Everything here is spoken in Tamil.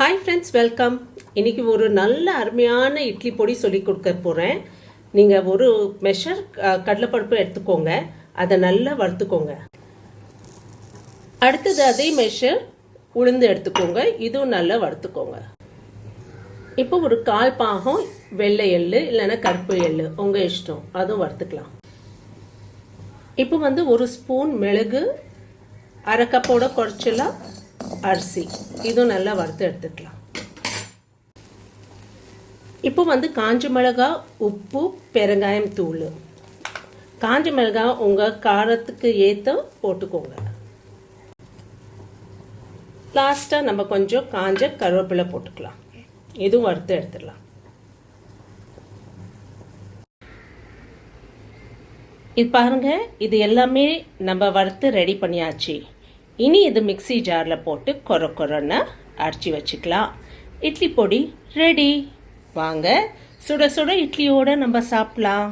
Hi friends, welcome. இன்றைக்கி ஒரு நல்ல அருமையான இட்லி பொடி சொல்லி கொடுக்க போகிறேன். நீங்கள் ஒரு மெஷர் கடலைப்பருப்பு எடுத்துக்கோங்க, அதை நல்லா வறுத்துக்கோங்க. அடுத்தது அதே மெஷர் உளுந்து எடுத்துக்கோங்க, இதுவும் நல்லா வறுத்துக்கோங்க. இப்போ ஒரு 1/4 பாகம் வெள்ளை எள்ளு இல்லைன்னா கருப்பு எள்ளு உங்கள் இஷ்டம், அதுவும் வறுத்துக்கலாம். இப்போ ஒரு ஸ்பூன் மிளகு, 1/2 கப்போட குறைச்சலாம் அரிசி, இதுவும் நல்லா வறுத்து எடுத்துக்கலாம். இப்போ காஞ்ச மிளகா, உப்பு, பெருங்காயம் தூள். காஞ்ச மிளகா உங்கள் காரத்துக்கு ஏற்ற போட்டுக்கோங்க. லாஸ்ட்டாக நம்ம கொஞ்சம் காஞ்ச கருவேப்பிலை போட்டுக்கலாம், இதுவும் வறுத்து எடுத்துடலாம். இது பாருங்க, இது எல்லாமே நம்ம வறுத்து ரெடி பண்ணியாச்சு. இனி இது மிக்ஸி ஜாரில் போட்டு கொரன்னு அரைச்சி வச்சுக்கலாம். இட்லி பொடி ரெடி. வாங்க சுட சுட இட்லியோடு நம்ம சாப்பிடலாம்.